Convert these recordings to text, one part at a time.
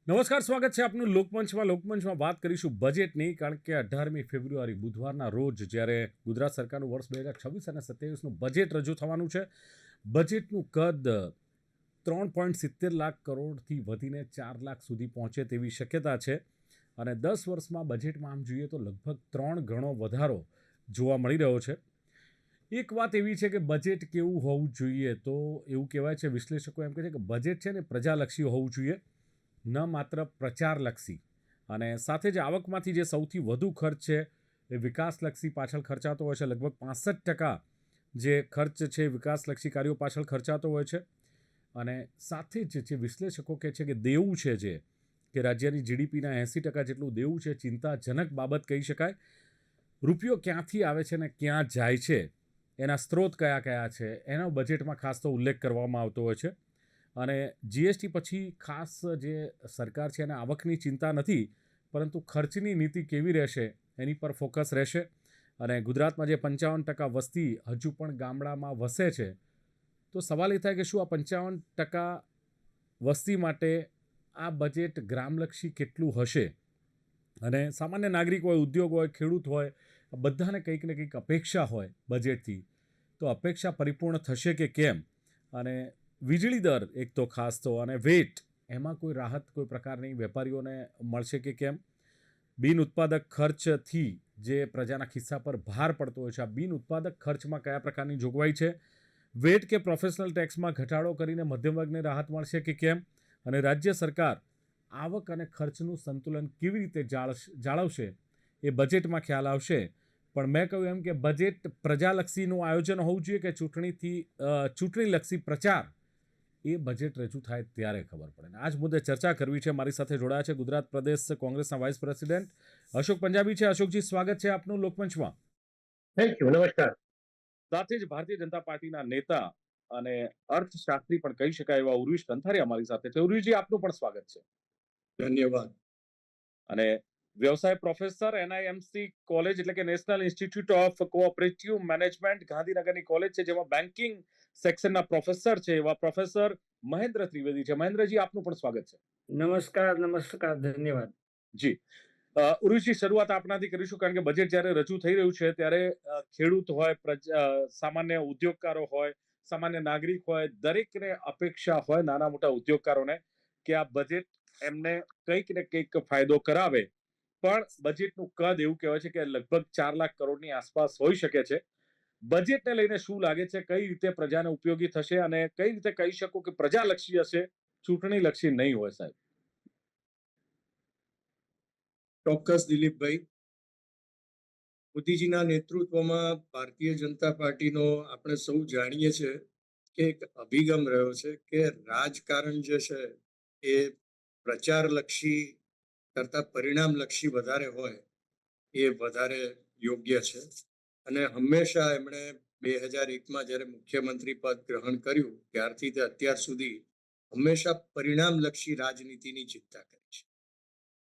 નમસ્કાર, સ્વાગત છે આપનું લોકમંચમાં વાત કરીશું બજેટની, કારણ કે 18મી ફેબ્રુઆરી બુધવારના રોજ જ્યારે ગુજરાત સરકારનું વર્ષ 2026 અને 27નું બજેટ રજૂ થવાનું છે. બજેટનું કદ 3.70 લાખ કરોડથી વધીને 4 લાખ સુધી પહોંચે તેવી શક્યતા છે અને 10 વર્ષમાં બજેટમાં આમ જોઈએ તો લગભગ 3 ગણો વધારો જોવા મળી રહ્યો છે. એક વાત એવી છે કે બજેટ કેવું હોવું જોઈએ, તો એવું કહેવાય છે, વિશ્લેષકો એમ કહે છે કે બજેટ છે ને પ્રજાલક્ષી હોવું જોઈએ, ન માત્ર પ્રચારલક્ષી. અને સાથે જ આવકમાંથી જે સૌથી વધુ ખર્ચ છે એ વિકાસલક્ષી પાછળ ખર્ચાતો હોય છે. લગભગ 65% જે ખર્ચ છે વિકાસલક્ષી કાર્યો પાછળ ખર્ચાતો હોય છે. અને સાથે જ જે વિશ્લેષકો કહે છે કે દેવું છે, જે કે રાજ્યની જીડીપીના 80% જેટલું દેવું છે, ચિંતાજનક બાબત કહી શકાય. રૂપિયો ક્યાંથી આવે છે ને ક્યાં જાય છે, એના સ્ત્રોત કયા કયા છે, એનો બજેટમાં ખાસ તો ઉલ્લેખ કરવામાં આવતો હોય છે. અને જીએસટી પછી ખાસ જે સરકાર છે એને આવકની ચિંતા નથી, પરંતુ ખર્ચની નીતિ કેવી રહેશે એની પર ફોકસ રહેશે. અને ગુજરાતમાં જે 55% વસ્તી હજુ પણ ગામડામાં વસે છે, તો સવાલ એ થાય કે શું આ 55% વસ્તી માટે આ બજેટ ગ્રામલક્ષી કેટલું હશે. અને સામાન્ય નાગરિક હોય, ઉદ્યોગ હોય, ખેડૂત હોય, બધાને કંઈક ને કંઈક અપેક્ષા હોય બજેટથી, તો અપેક્ષા પરિપૂર્ણ થશે કે કેમ. અને વીજળી દર એક તો ખાસ તો, અને વેટ, એમાં કોઈ રાહત કોઈ પ્રકારની વેપારીઓને મળશે કે કેમ. બિન ઉત્પાદક ખર્ચથી જે પ્રજાના ખિસ્સા પર ભાર પડતો હોય છે, આ બિન ઉત્પાદક ખર્ચમાં કયા પ્રકારની જોગવાઈ છે. વેટ કે પ્રોફેશનલ ટેક્સમાં ઘટાડો કરીને મધ્યમ વર્ગને રાહત મળશે કે કેમ. અને રાજ્ય સરકાર આવક અને ખર્ચનું સંતુલન કેવી રીતે જાળવશે એ બજેટમાં ખ્યાલ આવશે. પણ મેં કહ્યું એમ કે બજેટ પ્રજાલક્ષીનું આયોજન હોવું જોઈએ કે ચૂંટણીલક્ષી પ્રચાર, એ બજેટ રજૂ થાય ત્યારે ખબર પડે. આ જ મુદ્દે ચર્ચા કરવી છે. મારી સાથે જોડાયા છે ગુજરાત પ્રદેશ કોંગ્રેસના વાઇસ પ્રેસિડેન્ટ અશોક પંજાબી છે. અશોકજી, સ્વાગત છે આપનું લોકમંચમાં. Thank you. નમસ્કાર. સાથે જ ભારતીય જનતા પાર્ટીના નેતા અને અર્થશાસ્ત્રી પણ કહી શકાય એવા ઉર્વિશ કંથારિયા મારી સાથે છે. ઉર્વિશજી, આપનું પણ સ્વાગત છે. ધન્યવાદ. અને વ્યવસાય પ્રોફેસર, એનઆઈએમસી કોલેજ એટલે કે national institute of cooperative management, ગાંધીનગરની કોલેજ છે, જેમાં બેન્કિંગ સેક્શનના પ્રોફેસર છે, એવા પ્રોફેસર મહેન્દ્ર ત્રિવેદી છે. મહેન્દ્રજી, આપનું પણ સ્વાગત છે. નમસ્કાર, નમસ્કાર. ધન્યવાદ. જી, ઉર્વિશજી, શરૂઆત આપનાથી કરીશું, કારણ કે બજેટ જ્યારે રજૂ થઈ રહ્યું છે ત્યારે ખેડૂત હોય, સામાન્ય ઉદ્યોગકારો હોય, સામાન્ય નાગરિક હોય, દરેકને અપેક્ષા હોય, નાના મોટા ઉદ્યોગકારોને, કે આ બજેટ એમને કંઈક ને કંઈક ફાયદો કરાવે. પણ બજેટનું કદ એવું કહેવાય છે કે લગભગ 4 લાખ કરોડની આસપાસ હોઈ શકે છે. બજેટને લઈને શું લાગે છે, કઈ રીતે પ્રજાને ઉપયોગી થશે અને કઈ રીતે કહી શકો કે પ્રજાલક્ષી હશે, ચૂંટણીલક્ષી નહીં હોય, સાહેબ? ચોક્કસ દિલીપભાઈ. મોદીજીના નેતૃત્વમાં ભારતીય જનતા પાર્ટીનો આપણે સૌ જાણીએ છીએ કે એક અભિગમ રહ્યો છે કે રાજકારણ જે છે એ પ્રચારલક્ષી કરતા પરિણામલક્ષી વધારે હોય એ વધારે યોગ્ય છે. અને હંમેશા એમણે 2001માં જ્યારે મુખ્યમંત્રી પદ ગ્રહણ કર્યું ત્યારથી તે અત્યાર સુધી હંમેશા પરિણામલક્ષી રાજનીતિની ચિંતા કરી છે.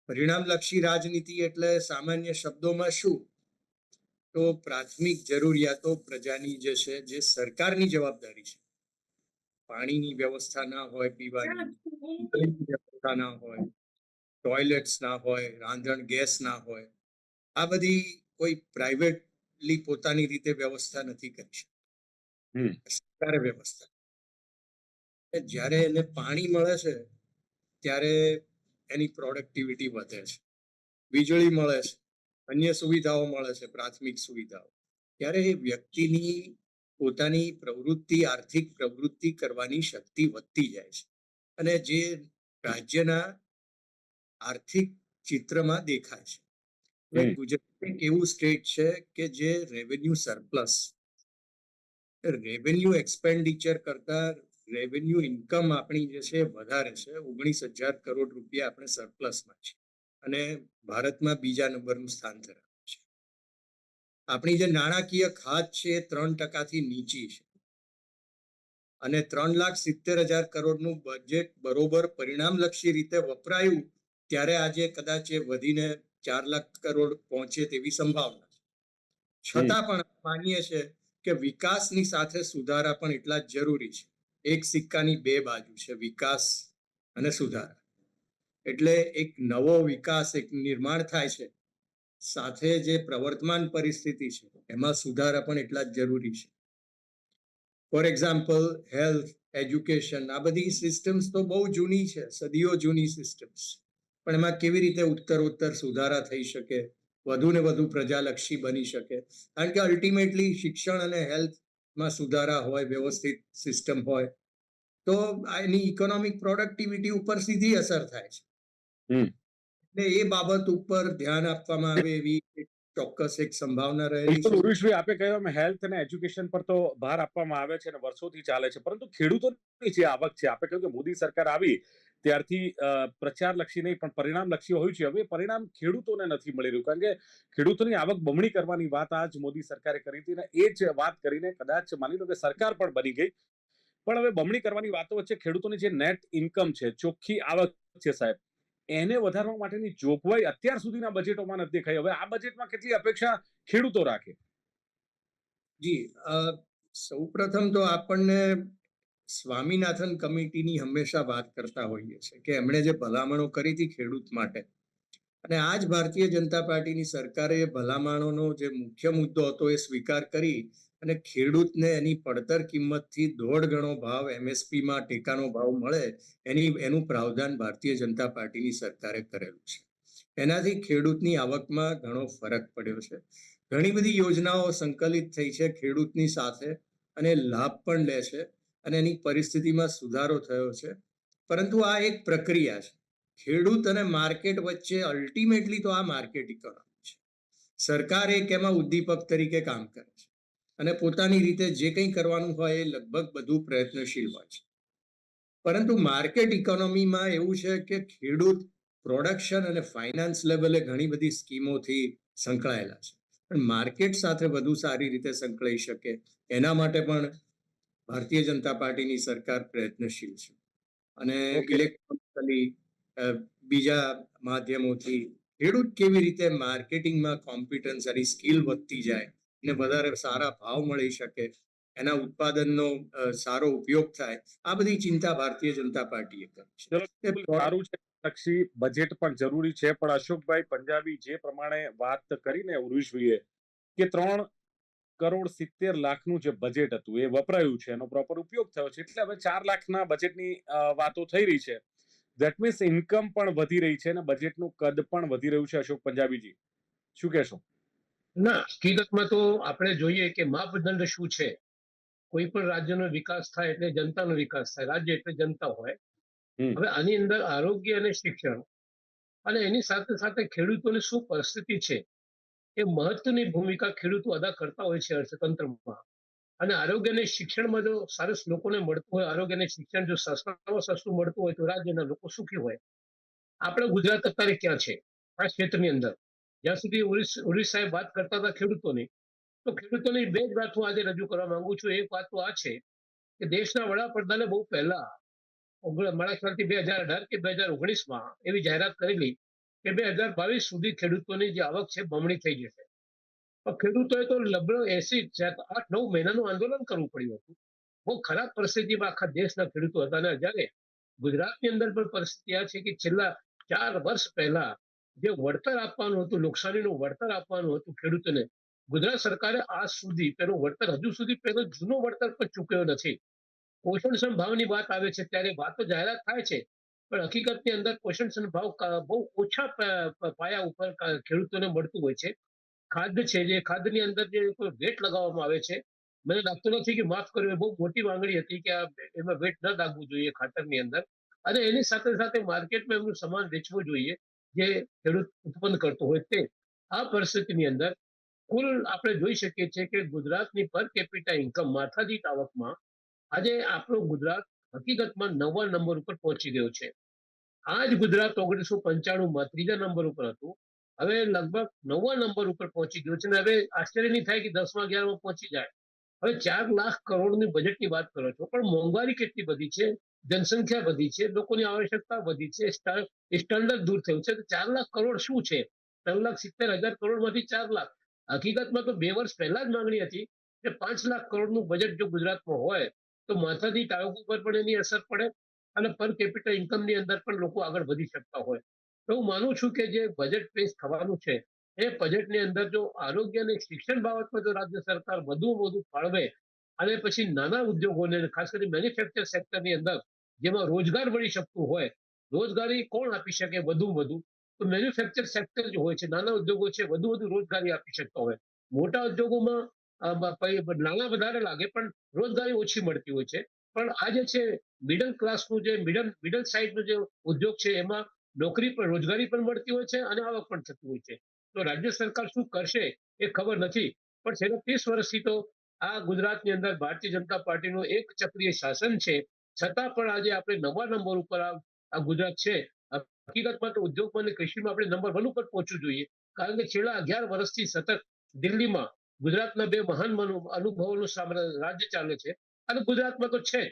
પરિણામલક્ષી રાજનીતિ એટલે સામાન્ય શબ્દોમાં શું, તો પ્રાથમિક જરૂરિયાતો પ્રજાની જે છે, જે સરકારની જવાબદારી છે, પાણીની વ્યવસ્થા ના હોય, પીવાની વ્યવસ્થા ના હોય, ટોયલેટ્સ ના હોય, રાંધણ ગેસ ના હોય, આ બધી કોઈ પ્રાઇવેટલી પોતાની રીતે વ્યવસ્થા નથી કરી શકતી. સરકારે વ્યવસ્થા. જ્યારે એને પાણી મળે છે ત્યારે એની પ્રોડક્ટિવિટી વધે છે, વીજળી મળે છે, અન્ય સુવિધાઓ મળે છે, પ્રાથમિક સુવિધાઓ, ત્યારે એ વ્યક્તિની પોતાની પ્રવૃત્તિ, આર્થિક પ્રવૃત્તિ કરવાની શક્તિ વધતી જાય છે. અને જે રાજ્યના આર્થિક ચિત્રમાં દેખાય છે. ગુજરાત એક એવું સ્ટેટ છે કે જે રેવન્યુ સરપ્લસ, રેવન્યુ એક્સપેન્ડિચર કરતા રેવન્યુ ઇન્કમ આપણી જે છે વધારે છે. 19,000 કરોડ રૂપિયા આપણે સરપ્લસમાં છે અને ભારતમાં બીજા નંબરનું સ્થાન ધરાવે છે. આપણી જે નાણાકીય ખાત છે એ 3%થી નીચી છે. અને 3,70,000 કરોડનું બજેટ બરોબર પરિણામલક્ષી રીતે વપરાયું ત્યારે આજે કદાચ એ વધીને 4 લાખ કરોડ પહોંચે તેવી સંભાવના છે. છતાં પણ માનીએ છીએ કે વિકાસની સાથે સુધારા પણ એટલા જ જરૂરી છે. એક સિક્કાની બે બાજુ છે, વિકાસ અને સુધારા. એટલે એક નવો વિકાસ, એક નિર્માણ થાય છે. સાથે જે પ્રવર્તમાન પરિસ્થિતિ છે એમાં સુધારા પણ એટલા જ જરૂરી છે. ફોર એક્ઝામ્પલ, હેલ્થ, એજ્યુકેશન, આ બધી સિસ્ટમ્સ તો બહુ જૂની છે, સદીઓ જૂની સિસ્ટમ્સ. પણ એમાં કેવી રીતે ઉત્તરોત્તર સુધારા થઈ શકે, વધુ ને વધુ પ્રજાલક્ષી બની શકે. કારણ કે અલ્ટિમેટલી શિક્ષણ અને હેલ્થમાં સુધારા હોય, વ્યવસ્થિત સિસ્ટમ હોય, તો એની ઇકોનોમિક પ્રોડક્ટિવિટી ઉપર સીધી અસર થાય છે. હમ. એટલે એ બાબત ઉપર ધ્યાન આપવામાં આવે એવી એક ચોક્કસ એક સંભાવના રહેલી બિલકુલ છે. ઉરુષભાઈ, આપે કહ્યું એમ હેલ્થ અને એજ્યુકેશન પર તો ભાર આપવામાં આવે છે અને વર્ષોથી ચાલે છે, પરંતુ ખેડૂતોની જે આવક છે, આપે કહ્યું કે મોદી સરકાર આવી ત્યારથી પ્રચારલક્ષી નહીં પણ પરિણામલક્ષી હોય છે. હવે પરિણામ ખેડૂતોને નથી મળી રહ્યું, કારણ કે ખેડૂતોની આવક બમણી કરવાની વાત આજ મોદી સરકારે કરી હતી અને એ જ વાત કરીને કદાચ માની લો કે સરકાર પણ બની ગઈ, પણ હવે બમણી કરવાની વાતો વચ્ચે ખેડૂતોની જે નેટ ઇન્કમ છે, ચોખ્ખી આવક છે સાહેબ, એને વધારવા માટેની જોગવાઈ અત્યાર સુધીના બજેટોમાં નથી દેખાઈ. હવે આ બજેટમાં કેટલી અપેક્ષા ખેડૂતો રાખે? જી, સૌપ્રથમ તો આપણને સ્વામીનાથન કમિટીની હંમેશા વાત કરતા હોઈએ છીએ કે એમણે જે ભલામણો કરી હતી ખેડૂત માટે, અને આ જ ભારતીય જનતા પાર્ટીની સરકારે એ ભલામણોનો જે મુખ્ય મુદ્દો હતો એ સ્વીકાર કરી અને ખેડૂતને એની પડતર કિંમતથી 1.5 ગણો ભાવ એમએસપીમાં ટેકાનો ભાવ મળે એનું પ્રાવધાન ભારતીય જનતા પાર્ટીની સરકારે કરેલું છે. એનાથી ખેડૂતની આવકમાં ઘણો ફરક પડ્યો છે. ઘણી બધી યોજનાઓ સંકલિત થઈ છે ખેડૂતની સાથે, અને લાભ પણ લે છે અને એની પરિસ્થિતિમાં સુધારો થયો છે. પરંતુ આ એક પ્રક્રિયા છે. ખેડૂત અને માર્કેટ વચ્ચે અલ્ટિમેટલી તો આ માર્કેટ ઇકોનોમી છે. સરકાર એક એમાં ઉદ્દીપક તરીકે કામ કરે છે અને પોતાની રીતે જે કંઈ કરવાનું હોય એ લગભગ બધું પ્રયત્નશીલ હોય છે. પરંતુ માર્કેટ ઇકોનોમીમાં એવું છે કે ખેડૂત પ્રોડક્શન અને ફાઇનાન્સ લેવલે ઘણી બધી સ્કીમોથી સંકળાયેલા છે, પણ માર્કેટ સાથે વધુ સારી રીતે સંકળાઈ શકે એના માટે પણ ભારતીય જનતા પાર્ટીની સરકાર પ્રયત્નશીલ છે. અને ઓકે. ઇલેક્ટ્રોનિકલી બીજા માધ્યમોથી ખેડૂત કેવી રીતે માર્કેટિંગમાં કોમ્પિટન્સ, એની સ્કિલ વધતી જાય અને વધારે સારા ભાવ મળી શકે, એના ઉત્પાદનનો સારો ઉપયોગ થાય, આ બધી ચિંતા ભારતીય જનતા પાર્ટીએ કરી ચલો, છે. બિલકુલ સારું છે. લક્ષી બજેટ પણ જરૂરી છે, પણ અશોકભાઈ પંજાબી જે પ્રમાણે વાત કરીને ઉરુષભાઈએ કે 3,70,00,000નું જે બજેટ હતું એ વપરાયું છે, એનો પ્રોપર ઉપયોગ થયો છે, એટલે હવે 4,00,000ના બજેટની વાતો થઈ રહી છે. ધેટ મીન્સ ઇન્કમ પણ વધી રહી છે અને બજેટનું કદ પણ વધી રહ્યું છે. અશોક પંજાબીજી, શું કહેશો? ના, હકીકતમાં તો આપણે જોઈએ કે માપદંડ શું છે. કોઈ પણ રાજ્યનો વિકાસ થાય એટલે જનતાનો વિકાસ થાય, રાજ્ય એટલે જનતા હોય. હમ. હવે આની અંદર આરોગ્ય અને શિક્ષણ અને એની સાથે સાથે ખેડૂતોની શું પરિસ્થિતિ છે એ મહત્વની ભૂમિકા ખેડૂતો અદા કરતા હોય છે અર્થતંત્રમાં. અને આરોગ્ય અને શિક્ષણમાં જો સરસ લોકોને મળતું હોય, આરોગ્ય અને શિક્ષણ જો સસ્તામાં સસ્તું મળતું હોય તો રાજ્યના લોકો સુખી હોય. આપણે ગુજરાત અત્યારે ક્યાં છે આ ક્ષેત્રની અંદર? જ્યાં સુધી ઓરિસ્સાએ વાત કરતા હતા ખેડૂતોની, તો ખેડૂતોની બે જ વાત હું આજે રજૂ કરવા માંગુ છું. એક વાત તો આ છે કે દેશના વડાપ્રધાને બહુ પહેલા મારા ખ્યાલથી 2018 કે 2019માં એવી જાહેરાત કરેલી કે 2022 સુધી ખેડૂતોની જે આવક છે બમણી થઈ જશે. પણ ખેડૂતોએ તો લગભગ 8-9 મહિનાનું આંદોલન કરવું પડ્યું હતું. બહુ ખરાબ પરિસ્થિતિમાં આખા દેશના ખેડૂતો હતા. અને જ્યારે ગુજરાતની અંદર પણ પરિસ્થિતિ આ છે કે છેલ્લા 4 વર્ષ પહેલા જે વળતર આપવાનું હતું, નુકસાનીનું વળતર આપવાનું હતું ખેડૂતોને, ગુજરાત સરકારે આજ સુધી તેનું વળતર હજુ સુધી પેલો જૂનો વળતર પણ ચૂક્યો નથી. પોષણક્ષમ ભાવની વાત આવે છે ત્યારે વાતો જાહેરાત થાય છે, પણ હકીકતની અંદર પોષણક્ષમ ભાવ બહુ ઓછા પાયા ઉપર ખેડૂતોને મળતું હોય છે. ખાદ્ય છે, જે ખાદ્યની અંદર જે કોઈ વેટ લગાવવામાં આવે છે, મને લાગતું નથી કે માફ કર્યું, એ બહુ મોટી માંગણી હતી કે એમાં વેટ ન લાગવું જોઈએ ખાતરની અંદર. અને એની સાથે સાથે માર્કેટમાં એમનું સામાન વેચવું જોઈએ જે ખેડૂત ઉત્પન્ન કરતો હોય તે. આ પરિસ્થિતિની અંદર કુલ આપણે જોઈ શકીએ છીએ કે ગુજરાતની પર કેપિટા ઇન્કમ, માથાદીઠ આવકમાં આજે આપણું ગુજરાત હકીકતમાં 9મા નંબર ઉપર પહોંચી ગયો છે. આ જ ગુજરાત 1995માં 3જા નંબર ઉપર હતું, હવે લગભગ 9મા નંબર ઉપર પહોંચી ગયું છે. અને હવે આશ્ચર્ય નહીં થાય કે 10મા 11મા પહોંચી જાય. હવે 4,00,000 કરોડની બજેટની વાત કરો છો, પણ મોંઘવારી કેટલી બધી છે, જનસંખ્યા વધી છે, લોકોની આવશ્યકતા વધી છે, સ્ટાન્ડર્ડ દૂર થયું છે. 4,00,000 કરોડ શું છે? 3,70,000 કરોડમાંથી 4,00,000. હકીકતમાં તો 2 વર્ષ પહેલા જ માંગણી હતી કે 5,00,000 કરોડનું બજેટ જો ગુજરાતમાં હોય તો માથાદીઠ આવક ઉપર પણ એની અસર પડે અને પર કેપિટલ ઇન્કમની અંદર પણ લોકો આગળ વધી શકતા હોય. તો હું માનું છું કે જે બજેટ પેશ થવાનું છે એ બજેટની અંદર જો આરોગ્ય અને શિક્ષણ બાબતમાં જો રાજ્ય સરકાર વધુ ફાળવે અને પછી નાના ઉદ્યોગોને ખાસ કરી મેન્યુફેક્ચર સેક્ટરની અંદર જેમાં રોજગાર મળી શકતું હોય, રોજગારી કોણ આપી શકે વધુ તો મેન્યુફેક્ચર સેક્ટર જે હોય છે, નાના ઉદ્યોગો છે વધુ રોજગારી આપી શકતા હોય. મોટા ઉદ્યોગોમાં નાણાં વધારે લાગે પણ રોજગારી ઓછી મળતી હોય છે. પણ આ જે છે મિડલ ક્લાસનું જે મિડલ સાઇડનું જે ઉદ્યોગ છે એમાં રોજગારી પણ મળતી હોય છે અને આવક પણ થતી હોય છે. તો રાજ્ય સરકાર શું કરશે એ ખબર નથી. પણ છેલ્લા 30 વર્ષથી તો આ ગુજરાતની અંદર ભારતીય જનતા પાર્ટીનું એક ચક્રીય શાસન છે. છતાં પણ આજે આપણે નવા નંબર ઉપર આ ગુજરાત છે. હકીકતમાં તો ઉદ્યોગમાં અને કૃષિમાં આપણે નંબર 1 ઉપર પહોંચવું જોઈએ. કારણ કે છેલ્લા 11 વર્ષથી સતત દિલ્હીમાં ગુજરાતના બે મહાન અનુભવોનું રાજ્ય ચાલે છે અને ગુજરાતમાં તો છે જ.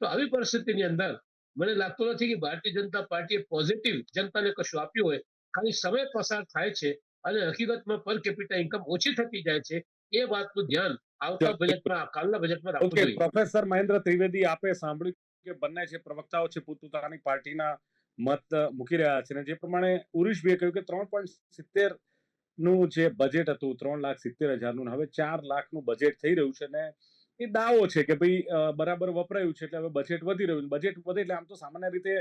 તો આવી પરિસ્થિતિની અંદર મને લાગતું નથી કે ભારતીય જનતા પાર્ટીએ પોઝિટિવ જનતાને કશું આપ્યું હોય. ખાલી સમય પસાર થાય છે અને હકીકતમાં પર કેપિટા ઇન્કમ ઓછી થતી જાય છે. એ વાતનું ધ્યાન આવતા બજેટમાં, કાલના બજેટમાં રાખવું ઓકે, જોઈએ. પ્રોફેસર મહેન્દ્ર ત્રિવેદી, આપે સાંભળ્યું કે બંને જે પ્રવક્તાઓ છે પોતપોતાની પાર્ટીના મત મૂકી રહ્યા છે, અને જે પ્રમાણે ઉરુષભાઈએ કહ્યું કે 3.70 નું જે બજેટ હતું 3,70,000 હવે 4 લાખનું બજેટ થઈ રહ્યું છે, ને એ દાવો છે કે ભાઈ બરાબર વપરાયું છે એટલે હવે બજેટ વધી રહ્યું છે. બજેટ વધે એટલે આમ તો સામાન્ય રીતે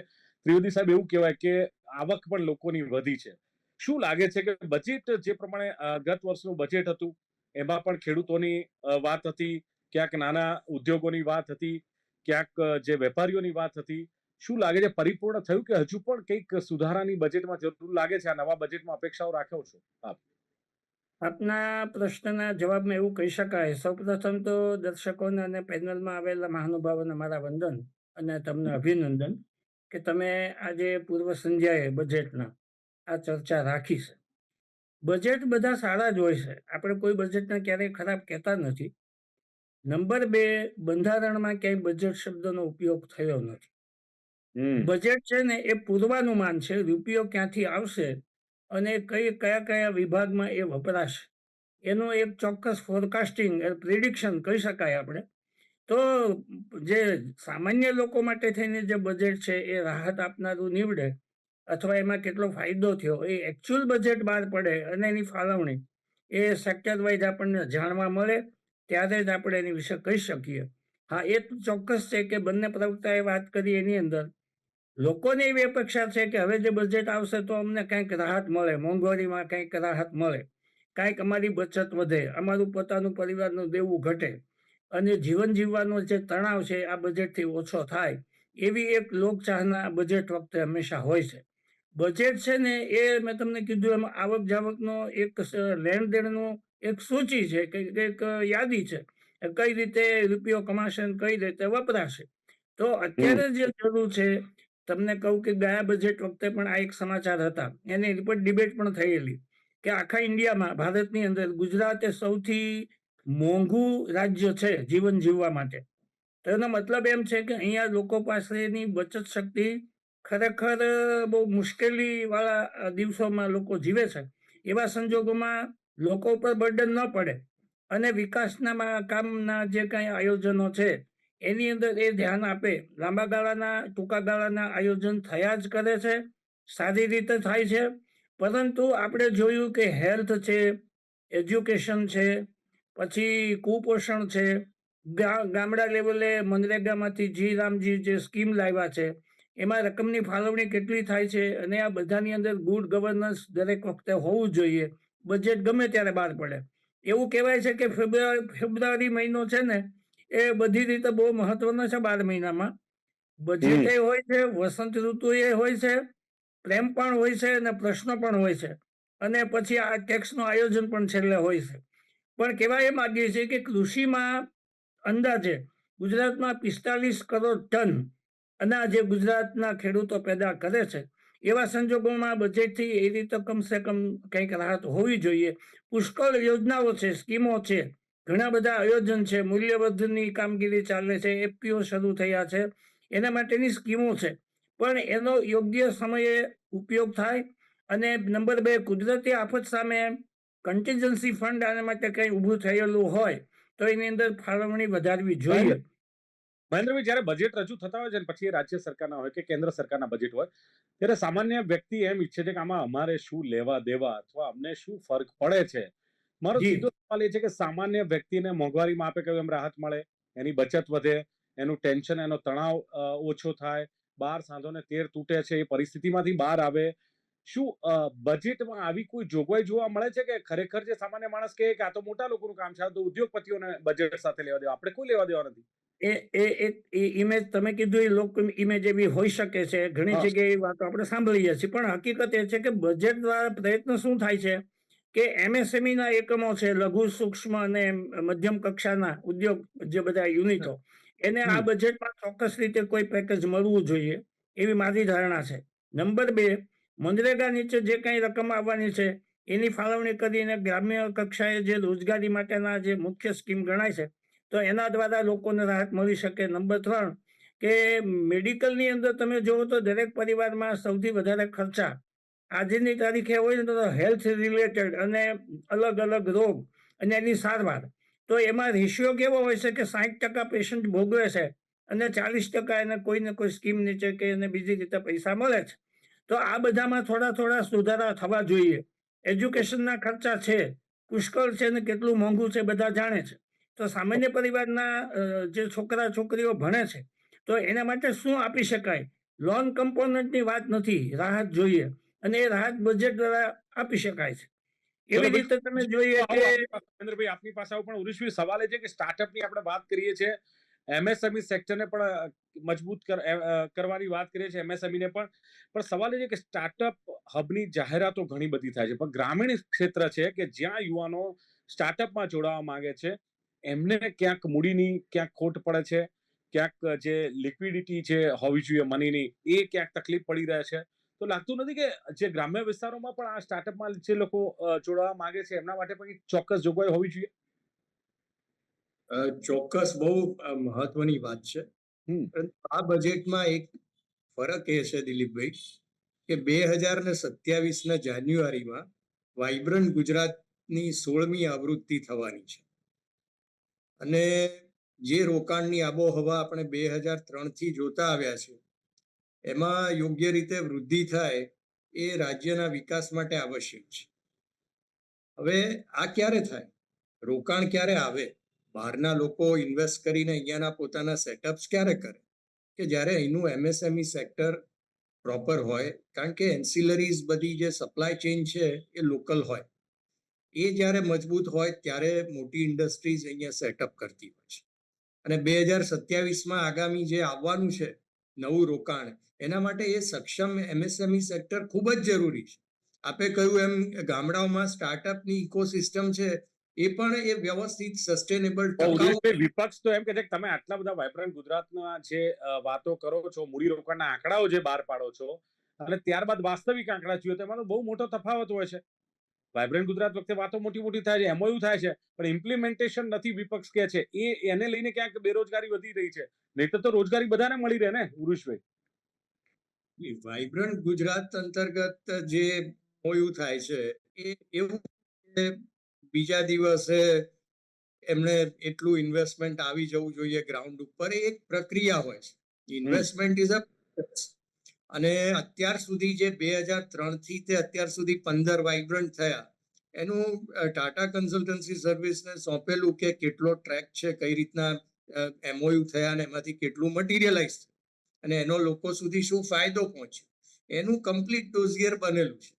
ત્રિવેદી સાહેબ એવું કહેવાય કે આવક પણ લોકોની વધી છે. શું લાગે છે કે બજેટ જે પ્રમાણે ગત વર્ષનું બજેટ હતું એમાં પણ ખેડૂતોની વાત હતી, ક્યાંક નાના ઉદ્યોગોની વાત હતી, ક્યાંક જે વેપારીઓની વાત હતી, શું લાગે છે પરિપૂર્ણ થયું કે હજુ પણ કંઈક સુધારાની બજેટમાં જરૂર લાગે છે? આ નવા બજેટમાં અપેક્ષાઓ રાખો છો આપ? આપના પ્રશ્નના જવાબમાં એવું કહી શકાય, સૌપ્રથમ તો દર્શકોને અને પેનલમાં આવેલા મહાનુભાવોને મારા વંદન અને તમને અભિનંદન કે તમે આજે પૂર્વ સંધ્યાએ બજેટના આ ચર્ચા રાખી છે. બજેટ બધા સારા જ હોય છે, આપણે કોઈ બજેટને ક્યારેય ખરાબ કહેતા નથી. નંબર 2, બંધારણમાં ક્યાંય બજેટ શબ્દનો ઉપયોગ થયો નથી. બજેટ છે ને એ પૂર્વાનુમાન છે, રૂપિયો ક્યાંથી આવશે અને કયા કયા વિભાગમાં એ વપરાશે એનું એક ચોક્કસ ફોરકાસ્ટિંગ, પ્રિડિક્શન કહી શકાય આપણે. તો જે સામાન્ય લોકો માટે થઈને જે બજેટ છે એ રાહત આપનારું નીવડે અથવા એમાં કેટલો ફાયદો થયો એ એકચ્યુઅલ બજેટ બહાર પડે અને એની ફાળવણી એ સેક્ટર વાઇઝ આપણને જાણવા મળે ત્યારે જ આપણે એની વિશે કહી શકીએ. હા, એ ચોક્કસ છે કે બંને પ્રવક્તાએ વાત કરી એની અંદર લોકોને એવી અપેક્ષા છે કે હવે જે બજેટ આવશે તો અમને કંઈક રાહત મળે, મોંઘવારીમાં કંઈક રાહત મળે, કંઈક અમારી બચત વધે, અમારું પોતાનું પરિવારનું દેવું ઘટે અને જીવન જીવવાનો જે તણાવ છે આ બજેટથી ઓછો થાય, એવી એક લોકચાહના બજેટ વખતે હંમેશા હોય છે. બજેટ છે ને એ મેં તમને કીધું એમાં આવક જાવકનો એક લેણ દેણનું એક સૂચિ છે, એક યાદી છે, કઈ રીતે રૂપિયો કમાશે અને કઈ રીતે વપરાશે. તો અત્યારે જે જરૂર છે, તમને કહું કે ગયા બજેટ વખતે પણ આ એક સમાચાર હતા, એની પર ડિબેટ પણ થયેલી કે આખા ઇન્ડિયામાં, ભારતની અંદર ગુજરાત એ સૌથી મોંઘું રાજ્ય છે જીવન જીવવા માટે. તો એનો મતલબ એમ છે કે અહીંયા લોકો પાસેની બચત શક્તિ ખરેખર બહુ મુશ્કેલી વાળા દિવસોમાં લોકો જીવે છે. એવા સંજોગોમાં લોકો ઉપર બર્ડન ન પડે અને વિકાસના કામના જે કાંઈ આયોજનો છે એની અંદર એ ધ્યાન આપે. લાંબા ગાળાના, ટૂંકા ગાળાના આયોજન થયા જ કરે છે, સારી રીતે થાય છે. પરંતુ આપણે જોયું કે હેલ્થ છે, એજ્યુકેશન છે, પછી કુપોષણ છે, ગામડા લેવલે મનરેગામાંથી જી રામજી જે સ્કીમ લાવ્યા છે એમાં રકમની ફાળવણી કેટલી થાય છે અને આ બધાની અંદર ગુડ ગવર્નન્સ દરેક વખતે હોવું જોઈએ. બજેટ ગમે ત્યારે બહાર પડે. એવું કહેવાય છે કે ફેબ્રુઆરી મહિનો છે ને એ બધી રીતે બહુ મહત્વનો છે 12 મહિનામાં. બજેટ એ હોય છે, વસંત ઋતુ એ હોય છે, પ્રેમ પણ હોય છે અને પ્રશ્નો પણ હોય છે અને પછી આ ટેક્સનું આયોજન પણ છેલ્લે હોય છે. પણ કહેવાય એ માંગીએ છીએ કે કૃષિમાં અંદાજે ગુજરાતમાં 45 કરોડ ટન અનાજ જે ગુજરાતના ખેડૂતો પેદા કરે છે. એવા સંજોગોમાં બજેટથી એ રીતે કમસે કમ કંઈક રાહત હોવી જોઈએ. પુષ્કળ યોજનાઓ છે, સ્કીમો છે, ઘણા બધા આયોજન છે, મૂલ્યવર્ધનની કામગીરી ચાલે છે, એફપીઓ શરૂ થયા છે, એના માટેની સ્કીમો છે. પણ એનો યોગ્ય સમયે ઉપયોગ થાય અને નંબર 2, કુદરતી આફત સામે કન્ટીજન્સી ફંડ આના માટે કંઈ ઊભું થયેલું હોય તો એની અંદર ફાળવણી વધારવી જોઈએ. મહેન્દ્રભાઈ, જ્યારે બજેટ રજૂ થતા હોય છે ને પછી એ રાજ્ય સરકારના હોય કે કેન્દ્ર સરકારના બજેટ હોય, ત્યારે સામાન્ય વ્યક્તિ એમ ઈચ્છે છે કે આમાં અમારે શું લેવા દેવા અથવા અમને શું ફરક પડે છે. મારો જી. સીધો સવાલ એ છે કે સામાન્ય વ્યક્તિને મોંઘવારીમાં આપે કહ્યું એમ રાહત મળે, એની બચત વધે, એનું ટેન્શન, એનો તણાવ ઓછો થાય, 12 સાંધોને 13 તૂટે છે એ પરિસ્થિતિમાંથી બહાર આવે. શું બજેટમાં આવી કોઈ જોગવાઈ જોવા મળે છે કે ખરેખર જે સામાન્ય માણસ કહે કે આ તો મોટા લોકોનું કામ છે, આ તો ઉદ્યોગપતિઓને બજેટ સાથે લેવા દેવા, આપણે કોઈ લેવા દેવા નથી? એ ઇમેજ તમે કીધું એ લોક ઇમેજ એવી હોઈ શકે છે. ઘણી હા. જગ્યાએ એ વાતો આપણે સાંભળીએ છીએ. પણ હકીકત એ છે કે બજેટ દ્વારા પ્રયત્ન શું થાય છે કે MSME ના એકમો છે, લઘુ સૂક્ષ્મ અને મધ્યમ કક્ષાના ઉદ્યોગ, જે બધા યુનિટો, એને આ બજેટમાં ચોક્કસ રીતે કોઈ પેકેજ મળવું જોઈએ એવી મારી ધારણા છે. નંબર 2, મનરેગા નીચે જે કંઈ રકમ આવવાની છે એની ફાળવણી કરીને ગ્રામ્ય કક્ષાએ જે રોજગારી માટેના જે મુખ્ય સ્કીમ ગણાય છે, તો એના દ્વારા લોકોને રાહત મળી શકે. નંબર 3, કે મેડિકલની અંદર તમે જુઓ તો દરેક પરિવારમાં સૌથી વધારે ખર્ચા આજની તારીખે હોય ને તો હેલ્થ રિલેટેડ અને અલગ અલગ રોગ અને એની સારવાર, તો એમાં રેશિયો કેવો હોય છે કે 60% પેશન્ટ ભોગવે છે અને 40% એને કોઈ ને કોઈ સ્કીમ નીચે કે એને બીજી રીતે પૈસા મળે છે. તો આ બધામાં થોડા થોડા સુધારા થવા જોઈએ. એજ્યુકેશનના ખર્ચા છે, પુષ્કળ છે ને કેટલું મોંઘું છે બધા જાણે છે. તો સામાન્ય પરિવારના જે છોકરા છોકરીઓ ભણે છે તો એના માટે શું આપી શકાય? લોન કમ્પોનન્ટની વાત નથી, રાહત જોઈએ અને એ રાહત બજેટ દ્વારા આપી શકાય છે. એવી રીતે તમે જોઈએ કે મહેન્દ્રભાઈ, આપની પાસે આવું પણ ઉરુશભાઈ, સવાલ એ છે કે સ્ટાર્ટઅપની આપણે વાત કરીએ છીએ, MSME સેક્ટરને પણ મજબૂત કરવાની વાત કરીએ છીએ, MSME ને પણ સવાલ એ છે કે સ્ટાર્ટઅપ હબની જાહેરાતો ઘણી બધી થાય છે, પણ ગ્રામીણ ક્ષેત્ર છે કે જ્યાં યુવાનો સ્ટાર્ટઅપમાં જોડાવા માંગે છે, એમને ક્યાંક મૂડીની ક્યાંક ખોટ પડે છે, ક્યાંક જે લિક્વિડિટી છે હોવી જોઈએ મનીની, એ ક્યાંક તકલીફ પડી રહે છે. તો લાગતું નથી કે જે ગ્રામ્ય વિસ્તારોમાં પણ આ સ્ટાર્ટઅપમાં જે લોકો જોડાવા માંગે છે એમના માટે પણ ચોક્કસ જોગવાઈ હોવી જોઈએ? ચોક્કસ બહુ મહત્વની વાત છે. પરંતુ આ બજેટમાં એક ફરક એ છે દિલીપભાઈ કે 2027ના જાન્યુઆરીમાં વાઇબ્રન્ટ ગુજરાતની 16મી આવૃત્તિ થવાની છે અને જે રોકાણની આબોહવા આપણે 2003થી જોતા આવ્યા છે એમાં યોગ્ય રીતે વૃદ્ધિ થાય એ રાજ્યના વિકાસ માટે આવશ્યક છે. હવે આ ક્યારે થાય? રોકાણ ક્યારે આવે? બહારના લોકો ઇન્વેસ્ટ કરીને અહીંયાના પોતાના સેટઅપ્સ ક્યારે કરે? કે જ્યારે અહીંનું MSME સેક્ટર પ્રોપર હોય, કારણ કે એન્સિલરીઝ બધી જે સપ્લાય ચેઇન છે એ લોકલ હોય. એ જ્યારે મજબૂત હોય ત્યારે મોટી ઇન્ડસ્ટ્રીઝ અહીંયા સેટઅપ કરતી હોય છે. અને 2027માં આગામી જે આવવાનું છે નવું રોકાણ, એના માટે એ સક્ષમ MSME સેક્ટર ખૂબ જ જરૂરી છે. આપે કહ્યું એમ ગામડાઓમાં સ્ટાર્ટઅપની ઇકોસિસ્ટમ છે એ પણ એ વ્યવસ્થિત સસ્ટેનેબલ ટકાઉ. વિપક્ષ તો એમ કે છે કે તમે આટલા બધા વાઇબ્રન્ટ ગુજરાતના જે વાતો કરો છો, મૂડીરોકાણના આંકડાઓ જે બહાર પાડો છો અને ત્યારબાદ વાસ્તવિક આંકડા જોઈએ તો એમાં તો બહુ મોટો તફાવત હોય છે. વાઇબ્રન્ટ ગુજરાત વખતે વાતો મોટી મોટી થાય છે, MOU થાય છે, પણ ઇમ્પ્લિમેન્ટેશન નથી, વિપક્ષ કહે છે. એને લઈને ક્યાંક બેરોજગારી વધી રહી છે. નહીં તો રોજગારી બધાને મળી રહે ને, ઉરુશભાઈ? વાઇબ્રન્ટ ગુજરાત અંતર્ગત જે MOU થાય છે એ એવું કે બીજા દિવસે એમને એટલું ઇન્વેસ્ટમેન્ટ આવી જવું જોઈએ ગ્રાઉન્ડ ઉપર, એ એક પ્રક્રિયા હોય છે. ઇન્વેસ્ટમેન્ટ ઇઝ અ અને અત્યાર સુધી જે 2003થી તે અત્યાર સુધી 15 વાઇબ્રન્ટ થયા, એનું ટાટા કન્સલ્ટન્સી સર્વિસને સોંપેલું કે કેટલો ટ્રેક છે, કઈ રીતના MOU થયા અને એમાંથી કેટલું મટીરિયલાઇઝ અને એનો લોકો સુધી શું ફાયદો પહોંચ્યો, એનું કમ્પ્લીટ ડોઝિયર બનેલું છે.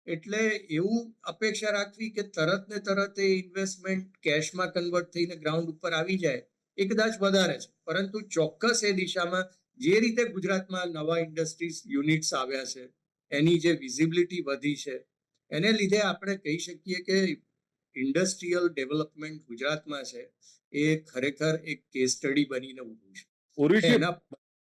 એટલે એવું અપેક્ષા રાખવી કે તરત ને તરત એ ઇન્વેસ્ટમેન્ટ કેશમાં કન્વર્ટ થઈને ગ્રાઉન્ડ ઉપર આવી જાય એ કદાચ વધારે છે. પરંતુ ચોક્કસ એ દિશામાં જે રીતે ગુજરાતમાં નવા ઇન્ડસ્ટ્રીઝ યુનિટ્સ આવ્યા છે, એની જે વિઝિબિલિટી વધી છે, એને લીધે આપણે કહી શકીએ કે ઇન્ડસ્ટ્રીયલ ડેવલપમેન્ટ ગુજરાતમાં છે એ ખરેખર એક કેસ સ્ટડી બનીને ઉભું છે. એના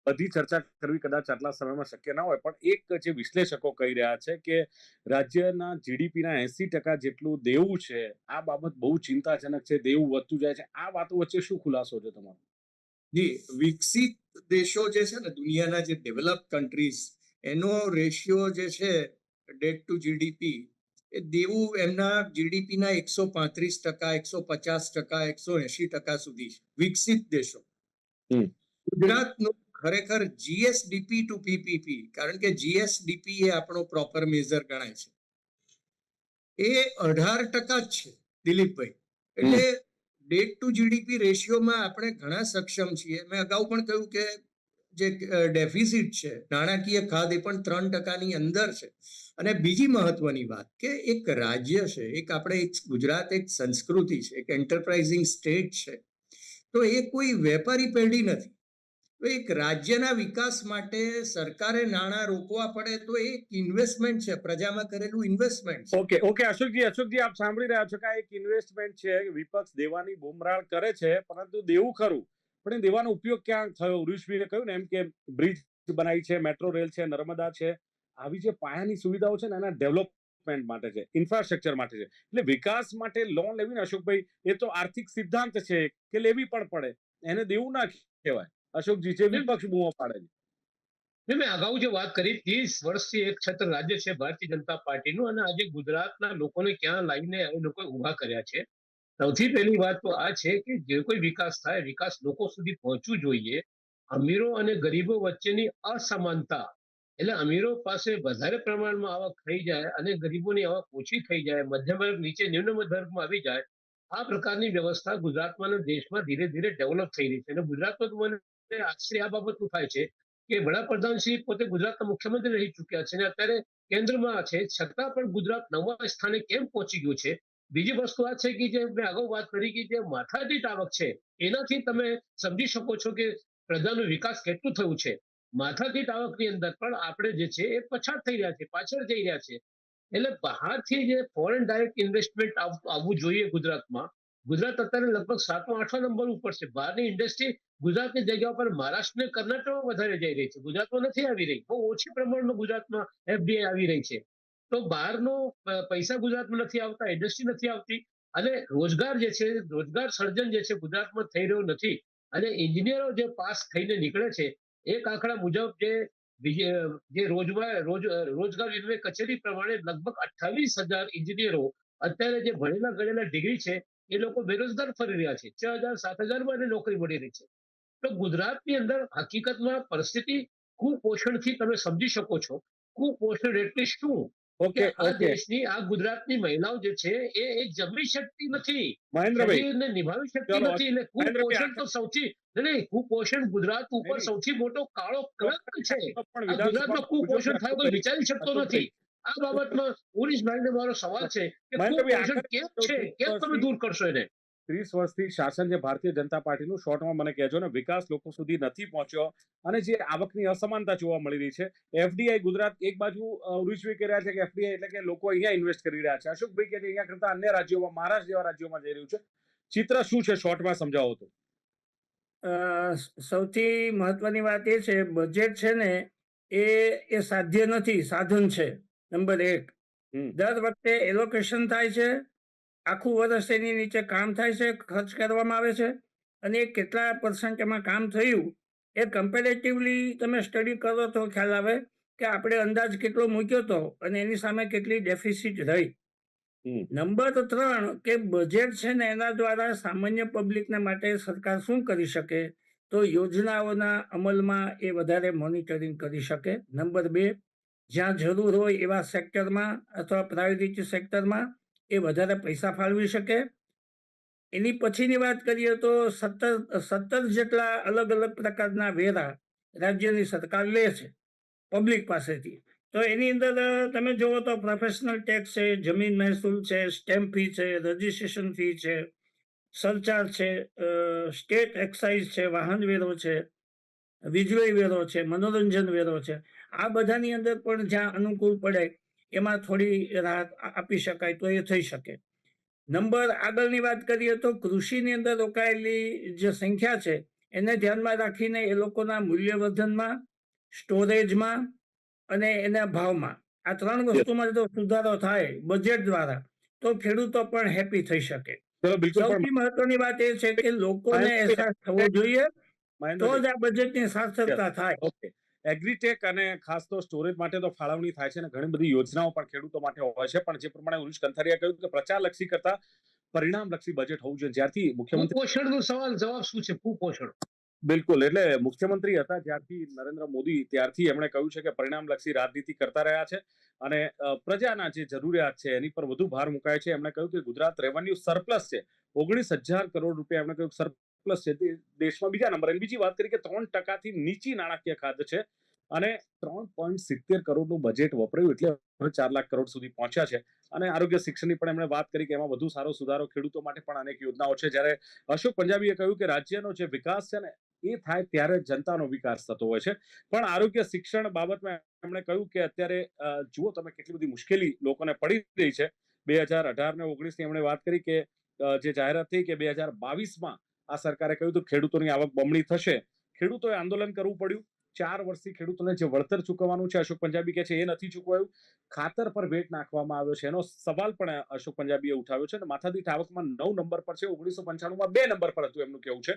બધી ચર્ચા કરવી કદાચ આટલા સમયમાં શક્ય ના હોય, પણ એક જે વિશ્લેષકો કહી રહ્યા છે કે રાજ્યના GDPના 80% જેટલું દેવું છે, આ બાબત બહુ ચિંતાજનક છે, દેવું વધતું જાય છે. આ વાતો વચ્ચે શું ખુલાસો છે તમારો? જી, વિકસિત દેશો જે છે ને, દુનિયાના જે ડેવલપ કન્ટ્રીઝ, એનો રેશિયો જે છે ડેટ ટુ GDP, એ દેવું એમના GDPના 135%, 150%, 180% સુધી છે, વિકસિત દેશો. ગુજરાતનું ખરેખર જીએસડીપી ટુ પીપીપી, કારણ કે જીએસડીપી એ આપણો પ્રોપર મેઝર ગણાય છે, એ 18% જ છે દિલીપભાઈ. એટલે ડેટ ટુ જીડીપી રેશિયોમાં આપણે ઘણા સક્ષમ છીએ. મેં અગાઉ પણ કહ્યું કે જે ડેફિસિટ છે નાણાકીય ખાધ એ પણ 3%ની અંદર છે. અને બીજી મહત્વની વાત કે એક રાજ્ય છે, એક ગુજરાત એક સંસ્કૃતિ છે, એક એન્ટરપ્રાઇઝિંગ સ્ટેટ છે, તો એ કોઈ વેપારી પેઢી નથી. તો એક રાજ્યના વિકાસ માટે સરકારે નાણાં રોકવા પડે તો એ એક ઇન્વેસ્ટમેન્ટ છે, પ્રજામાં કરેલું ઇન્વેસ્ટમેન્ટ છે. ઓકે અશોકજી આપ સાંભળી રહ્યા છો કે આ એક ઇન્વેસ્ટમેન્ટ છે. વિપક્ષ દેવાની બૂમરાળ કરે છે, પરંતુ દેવું ખરું, પણ એ દેવાનો ઉપયોગ ક્યાં થયો? ઉરુષભાઈએ કહ્યું ને એમ કે બ્રિજ બનાવી છે, મેટ્રો રેલ છે, નર્મદા છે, આવી જે પાયાની સુવિધાઓ છે ને એના ડેવલપમેન્ટ માટે છે, ઇન્ફ્રાસ્ટ્રક્ચર માટે છે. એટલે વિકાસ માટે લોન લેવી ને અશોકભાઈ, એ તો આર્થિક સિદ્ધાંત છે કે લેવી પણ પડે, એને દેવું ના કહેવાય. અશોકજી છે વિપક્ષ બૂમો પાડે છે. મેં અગાઉ જે વાત કરી 30 વર્ષથી એક છત્ર રાજ્ય છે ભારતીય જનતા પાર્ટીનું, અને આજે ગુજરાતના લોકોને ક્યાં લાવીને એ લોકોએ ઉભા કર્યા છે. સૌથી પહેલી વાત તો આ છે કે જે કોઈ વિકાસ થાય, વિકાસ લોકો સુધી પહોંચવું જોઈએ. અમીરો અને ગરીબો વચ્ચેની અસમાનતા, એટલે અમીરો પાસે વધારે પ્રમાણમાં આવક થઈ જાય અને ગરીબોની આવક ઓછી થઈ જાય, મધ્યમ વર્ગ નીચે નિમ્ન વર્ગમાં આવી જાય, આ પ્રકારની વ્યવસ્થા ગુજરાતમાં અને દેશમાં ધીરે ધીરે ડેવલપ થઈ રહી છે. અને ગુજરાતમાં તો મને આશ્ચર્ય આ બાબતનું થાય છે કે વડાપ્રધાનશ્રી પોતે ગુજરાતના મુખ્યમંત્રી રહી ચૂક્યા છે અને અત્યારે કેન્દ્રમાં છે, છતાં પણ ગુજરાત 9મા સ્થાને કેમ પહોંચી ગયું છે? બીજી વસ્તુ આ છે કે જે મેં અગાઉ વાત કરી કે જે માથાદીઠ આવક છે, એનાથી તમે સમજી શકો છો કે પ્રજાનો વિકાસ કેટલું થયું છે. માથાદીઠ આવકની અંદર પણ આપણે જે છે એ પછાત થઈ રહ્યા છે, પાછળ જઈ રહ્યા છે. એટલે બહારથી જે ફોરેન ડાયરેક્ટ ઇન્વેસ્ટમેન્ટ આવવું જોઈએ ગુજરાતમાં, ગુજરાત અત્યારે લગભગ 7મા-8મા નંબર ઉપર છે. બહારની ઇન્ડસ્ટ્રી ગુજરાતની જગ્યા પર મહારાષ્ટ્ર ને કર્ણાટકમાં વધારે જઈ રહી છે, ગુજરાતમાં નથી આવી રહી. બહુ ઓછી પ્રમાણમાં ગુજરાતમાં એફડીઆઈ આવી રહી છે. તો બહારનો પૈસા ગુજરાતમાં નથી આવતા, ઇન્ડસ્ટ્રી નથી આવતી, અને રોજગાર જે છે, રોજગાર સર્જન જે છે ગુજરાતમાં થઈ રહ્યું નથી. અને એન્જિનિયરો જે પાસ થઈને નીકળે છે, એક આંકડા મુજબ જે રોજગાર વિનિમય કચેરી પ્રમાણે લગભગ 28,000 એન્જિનિયરો અત્યારે જે ભણેલા ગણેલા ડિગ્રી છે એ લોકો બેરોજગાર ફરી રહ્યા છે. 6,000-7,000 માં નોકરી મળી રહી છે. તો ગુજરાતની અંદર હકીકતમાં પરિસ્થિતિ કુપોષણથી તમે સમજી શકો છો. કુપોષણ એટલે શું? કે આ દેશની, આ ગુજરાતની મહિલાઓ જે છે એ જમી શકતી નથી, મહેન્દ્રભાઈ, શરીરને નિભાવી શકતી ચલો, નથી. એટલે કુપોષણ તો સૌથી નહીં, કુપોષણ ગુજરાત ઉપર નહીં. સૌથી મોટો કાળો કલંક છે. પણ આ ગુજરાતમાં કુપોષણ થાય કોઈ વિચારી શકતો નથી. આ બાબતમાં ઉરીશભાઈને મારો સવાલ છે કે મહેન્દ્રભાઈ, કુપોષણ કેમ છે, કેમ તમે દૂર કરશો એને? 30 વર્ષથી શાસન છે ભારતીય જનતા પાર્ટીનું, શોર્ટમાં મને કહેજો ને, વિકાસ લોકો સુધી નથી પહોંચ્યો અને જે આવકની અસમાનતા જોવા મળી રહી છે. એફડીઆઈ ગુજરાત એક બાજુ ઉરુષભાઈ કહી રહ્યા છે કે એફડીઆઈ એટલે કે લોકો અહીંયા ઇન્વેસ્ટ કરી રહ્યા છે, અશોકભાઈ કહે છે અહીંયા કરતા અન્ય રાજ્યોમાં, મહારાષ્ટ્ર જેવા રાજ્યોમાં જઈ રહ્યું છે. ચિત્ર શું છે, શોર્ટમાં સમજાવો તો. સૌથી મહત્વની વાત એ છે, બજેટ છે ને એ સાધ્ય નથી, સાધન છે. નંબર 1, દર વખતે એલોકેશન થાય છે, આખું વર્ષ એની નીચે કામ થાય છે, ખર્ચ કરવામાં આવે છે, અને એ કેટલા પર્સન્ટમાં કામ થયું એ કમ્પેરેટિવલી તમે સ્ટડી કરો તો ખ્યાલ આવે કે આપણે અંદાજ કેટલો મૂક્યો હતો અને એની સામે કેટલી ડેફિસિટ રહી. નંબર 3 કે બજેટ છે ને એના દ્વારા સામાન્ય પબ્લિકના માટે સરકાર શું કરી શકે, તો યોજનાઓના અમલમાં એ વધારે મોનિટરિંગ કરી શકે. નંબર 2, જ્યાં જરૂર હોય એવા સેક્ટરમાં અથવા પ્રાયોરિટી સેક્ટરમાં એ વધારે પૈસા ફાળવી શકે. એની પછીની વાત કરીએ તો 17 જેટલા અલગ અલગ પ્રકારના વેરા રાજ્યની સરકાર લે છે પબ્લિક પાસેથી. તો એની અંદર તમે જુઓ તો પ્રોફેશનલ ટેક્સ છે, જમીન મહેસૂલ છે, સ્ટેમ્પ ફી છે, રજીસ્ટ્રેશન ફી છે, સરચાર્જ છે, સ્ટેટ એક્સાઇઝ છે, વાહન વેરો છે, વીજળી વેરો છે, મનોરંજન વેરો છે. આ બધાની અંદર પણ જ્યાં અનુકૂળ પડે એમાં થોડી રાહત આપી શકાય તો એ થઈ શકે. આગળની વાત કરીએ તો કૃષિની અંદર રોકાયેલી જે સંખ્યા છે એને ધ્યાનમાં રાખીને એ લોકોના મૂલ્યવર્ધનમાં, સ્ટોરેજમાં અને એના ભાવમાં, આ 3 વસ્તુમાં જો સુધારો થાય બજેટ દ્વારા તો ખેડૂતો પણ હેપી થઈ શકે. સૌથી મહત્વની વાત એ છે કે લોકોને અહેસાસ થવો જોઈએ, તો જ આ બજેટની સાર્થકતા થાય. એગ્રીટેક અને ખાસ તો સ્ટોરેજ માટે તો ફાળવણી થાય છે અને ઘણી બધી યોજનાઓ પણ ખેડૂતો માટે હોય છે, પણ જે પ્રમાણે ઉરુષ કંથારિયા કહ્યું કે પ્રચારલક્ષી કરતા પરિણામલક્ષી બજેટ હોવું જોઈએ. જ્યારથી મુખ્યમંત્રી કુપોષણનો સવાલ જવાબ શું છે? કુપોષણ બિલકુલ, એટલે મુખ્યમંત્રી હતા જ્યારથી નરેન્દ્ર મોદી ત્યારથી એમણે કહ્યું છે કે પરિણામલક્ષી રાજનીતિ કરતા રહ્યા છે અને પ્રજાના જે જરૂરિયાત છે એની પર વધુ ભાર મુકાય છે. એમણે કહ્યું કે ગુજરાત રેવન્યુ સરપ્લસ છે, 19,000 કરોડ રૂપિયા એમણે કહ્યું સરપ્લસ છે, તે દેશમાં બીજા નંબર. અને બીજી વાત કરી કે 3% નીચી નાણાકીય ખાધ છે અને 3.70 કરોડનું બજેટ વપરાયું, એટલે હવે 4 લાખ કરોડ સુધી પહોંચ્યા છે. અને આરોગ્ય શિક્ષણની પણ એમણે વાત કરી કે એમાં વધુ સારો સુધારો, ખેડૂતો માટે પણ અનેક યોજનાઓ છે. જ્યારે અશોક પંજાબીએ કહ્યું કે રાજ્યનો જે વિકાસ છે ને એ થાય ત્યારે જનતાનો વિકાસ થતો હોય છે. પણ આરોગ્ય શિક્ષણ બાબતમાં એમણે કહ્યું કે અત્યારે જુઓ તમે કેટલી બધી મુશ્કેલી લોકોને પડી રહી છે. 2018 ને 19ની એમણે વાત કરી કે જે જાહેરાત થઈ કે 2022માં આ સરકારે કહ્યું હતું ખેડૂતોની આવક બમણી થશે. ખેડૂતોએ આંદોલન કરવું પડ્યું. 4 વર્ષથી ખેડૂતોને જે વળતર ચૂકવવાનું છે, અશોક પંજાબી કહે છે એ નથી ચૂકવાયું. ખાતર પર વેટ નાખવામાં આવ્યો છે, એનો સવાલ પણ અશોક પંજાબીએ ઉઠાવ્યો છે. અને માથાદીઠ આવકમાં 9 નંબર પર છે, 1995માં 2 નંબર પર હતું એમનું કહેવું છે.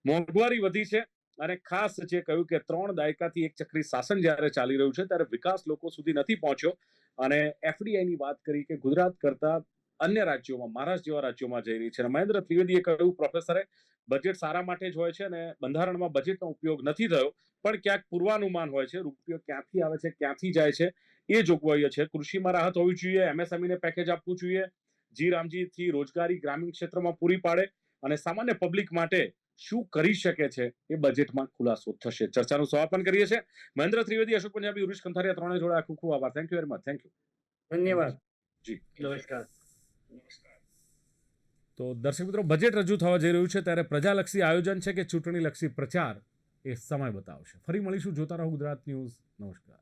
મોંઘવારી વધી છે અને ખાસ જે કહ્યું કે 3 દાયકાથી એક ચક્રી શાસન જ્યારે ચાલી રહ્યું છે ત્યારે વિકાસ લોકો સુધી નથી પહોંચ્યો. અને એફડીઆઈની વાત કરી કે ગુજરાત કરતા અન્ય રાજ્યોમાં, મહારાષ્ટ્ર જેવા રાજ્યોમાં જઈ રહી છે. અને મહેન્દ્ર ત્રિવેદીએ કહ્યું, પ્રોફેસરે, બજેટ સારા માટે જ હોય છે અને બંધારણમાં બજેટનો ઉપયોગ નથી થયો, પણ ક્યાંક પૂર્વાનુમાન હોય છે, રૂપિયો ક્યાંથી આવે છે, ક્યાંથી જાય છે, એ જોગવાઈઓ છે. કૃષિમાં રાહત હોવી જોઈએ, એમએસએમઈને પેકેજ આપવું જોઈએ, જી રામજીથી રોજગારી ગ્રામીણ ક્ષેત્રમાં પૂરી પાડે અને સામાન્ય પબ્લિક માટે શું કરી શકે છે એ બજેટમાં ખુલાસો થશે. ચર્ચાનું સમાપન કરીએ છીએ. મહેન્દ્ર ત્રિવેદી, અશોક પંજાબી, ઉરુષ કંથારિયા ત્રણે જોડે ખૂબ ખૂબ આભાર. Thank you very much. Thank you. ધન્યવાદ. જી નમસ્કાર. તો દર્શક મિત્રો, બજેટ રજૂ થવા જઈ રહ્યું છે ત્યારે પ્રજાલક્ષી આયોજન છે કે ચૂંટણીલક્ષી પ્રચાર એ સમય બતાવશે. ફરી મળીશું. જોતા રહો ગુજરાત ન્યૂઝ. નમસ્કાર.